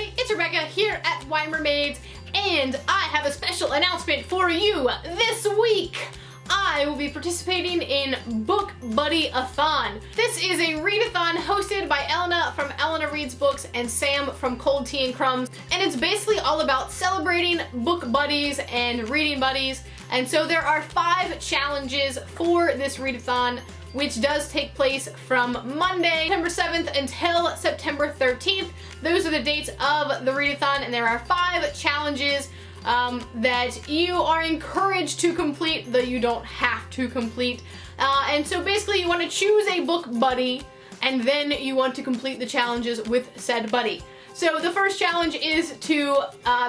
everybody, it's Rebecca here at Wine Mermaids, and I have a special announcement for you. This week, I will be participating in BookBuddyAthon. This is a readathon hosted by Elena from Elena Reads Books and Sam from Cold Tea and Crumbs, and it's basically all about celebrating book buddies and reading buddies. And so there are 5 challenges for this readathon, which does take place from Monday, September 7th until September 13th. Those are the dates of the readathon, and there are 5 challenges that you are encouraged to complete, though you don't have to complete. And so basically you want to choose a book buddy, and then you want to complete the challenges with said buddy. So the first challenge is to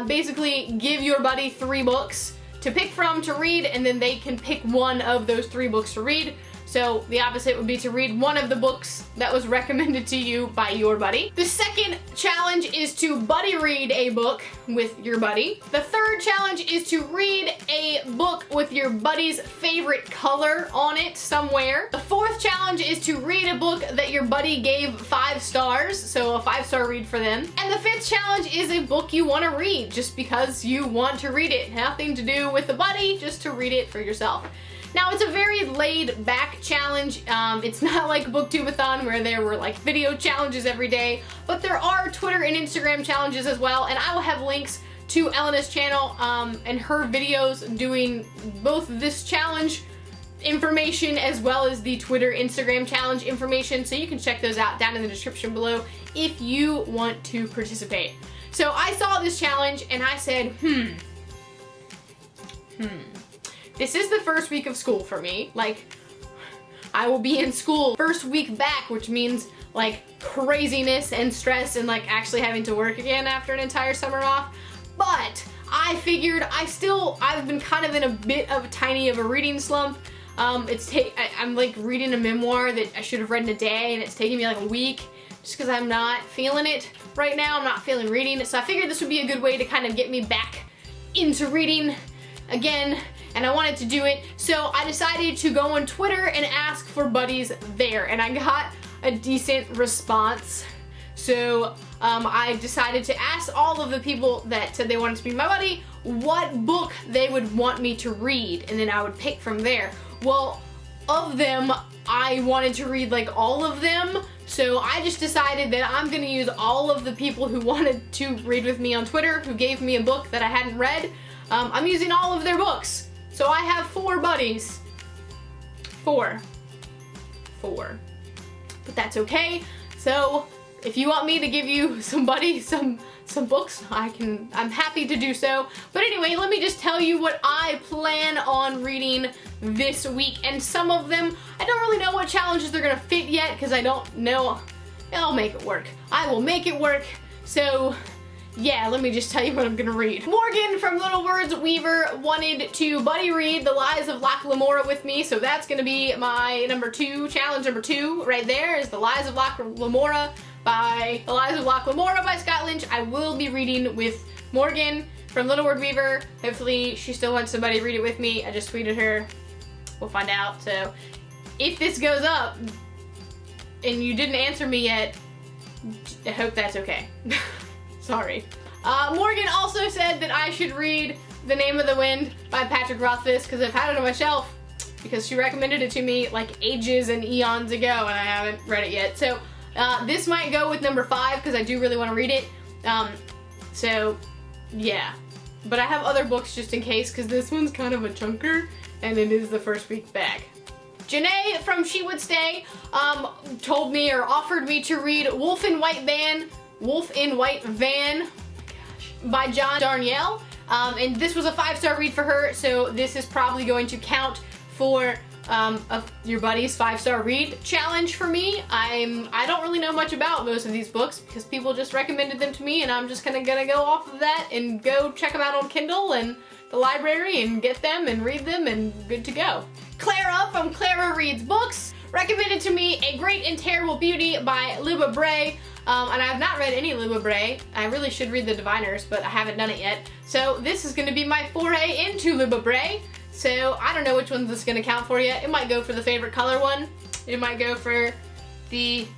basically give your buddy 3 books to pick from to read, and then they can pick one of those 3 books to read. So the opposite would be to read one of the books that was recommended to you by your buddy. The second challenge is to buddy read a book with your buddy. The third challenge is to read a book with your buddy's favorite color on it somewhere. The fourth challenge is to read a book that your buddy gave 5 stars, so a 5-star read for them. And the fifth challenge is a book you want to read just because you want to read it. Nothing to do with the buddy, just to read it for yourself. Now, it's a very laid back challenge. It's not like BookTubeathon where there were like video challenges every day, but there are Twitter and Instagram challenges as well, and I will have links to Elena's channel and her videos doing both this challenge information as well as the Twitter, Instagram challenge information, so you can check those out down in the description below if you want to participate. So I saw this challenge and I said, this is the first week of school for me. Like, I will be in school first week back, which means like craziness and stress and like actually having to work again after an entire summer off. But I figured I've been kind of in a bit of a reading slump. I'm like reading a memoir that I should have read in a day, and it's taking me like a week just because I'm not feeling it right now. I'm not feeling reading. So I figured this would be a good way to kind of get me back into reading again, and I wanted to do it, so I decided to go on Twitter and ask for buddies there, and I got a decent response. So I decided to ask all of the people that said they wanted to be my buddy what book they would want me to read, and then I would pick from there. Well, of them, I wanted to read like all of them, so I just decided that I'm gonna use all of the people who wanted to read with me on Twitter, who gave me a book that I hadn't read. I'm using all of their books. So I have 4 buddies. 4. But that's okay. So if you want me to give you some buddies, some books, I'm happy to do so. But anyway, let me just tell you what I plan on reading this week. And some of them, I don't really know what challenges they're gonna fit yet because I don't know. I'll make it work. I will make it work. So yeah, let me just tell you what I'm gonna read. Morgan from LittleWordWeaver wanted to buddy read The Lies of Locke Lamora with me, so that's gonna be my challenge number 2 right there, is The Lies of Locke Lamora by Scott Lynch. I will be reading with Morgan from LittleWordWeaver. Hopefully she still wants somebody to read it with me. I just tweeted her. We'll find out. So if this goes up and you didn't answer me yet, I hope that's okay. Sorry. Morgan also said that I should read The Name of the Wind by Patrick Rothfuss because I've had it on my shelf because she recommended it to me like ages and eons ago, and I haven't read it yet. So this might go with number 5 because I do really want to read it. So yeah, but I have other books just in case because this one's kind of a chunker and it is the first week back. Janae from She Would Stay told me or offered me to read Wolf in White Van by Darnielle, and this was a 5-star read for her, so this is probably going to count for your buddy's 5-star read challenge for me. I don't really know much about most of these books because people just recommended them to me, and I'm just gonna go off of that and go check them out on Kindle and the library and get them and read them and good to go. Clara from Clara Reads Books recommended to me A Great and Terrible Beauty by Libba Bray. And I have not read any Libba Bray. I really should read The Diviners, but I haven't done it yet. So this is going to be my foray into Libba Bray. So I don't know which one this is going to count for yet. It might go for the favorite color one. It might go for the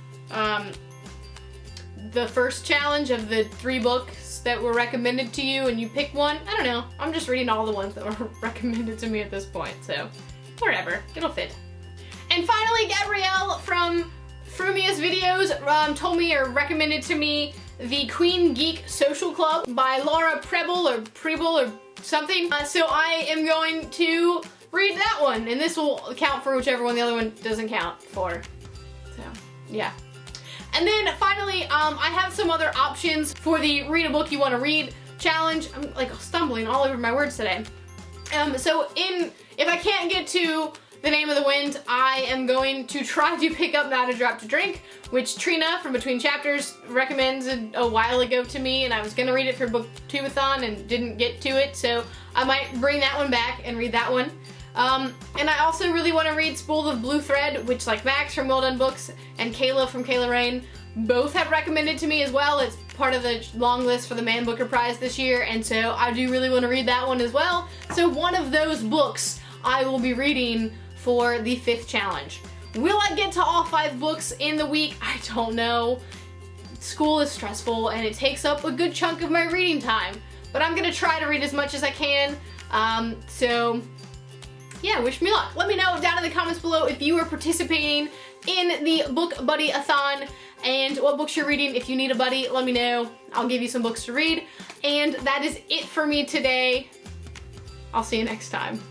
the first challenge of the 3 books that were recommended to you and you pick one. I don't know. I'm just reading all the ones that were recommended to me at this point, so whatever. It'll fit. And finally, Gabrielle from Frumia's videos told me or recommended to me the Queen Geek Social Club by Laura Preble or something. So I am going to read that one, and this will count for whichever one the other one doesn't count for. So, yeah. And then finally, I have some other options for the Read a Book You Want to Read challenge. I'm like stumbling all over my words today. So if I can't get to The Name of the Wind, I am going to try to pick up Not a Drop to Drink, which Trina from Between Chapters recommended a while ago to me, and I was gonna read it for BookTubeathon and didn't get to it, so I might bring that one back and read that one. And I also really want to read Spool of Blue Thread, which like Max from Well Done Books and Kayla from Kayla Rain both have recommended to me as well. It's part of the long list for the Man Booker Prize this year, and so I do really want to read that one as well. So one of those books I will be reading for the 5th challenge. Will I get to all 5 books in the week? I don't know. School is stressful and it takes up a good chunk of my reading time, but I'm gonna try to read as much as I can. So yeah, wish me luck. Let me know down in the comments below if you are participating in the BookBuddyAthon and what books you're reading. If you need a buddy, let me know. I'll give you some books to read. And that is it for me today. I'll see you next time.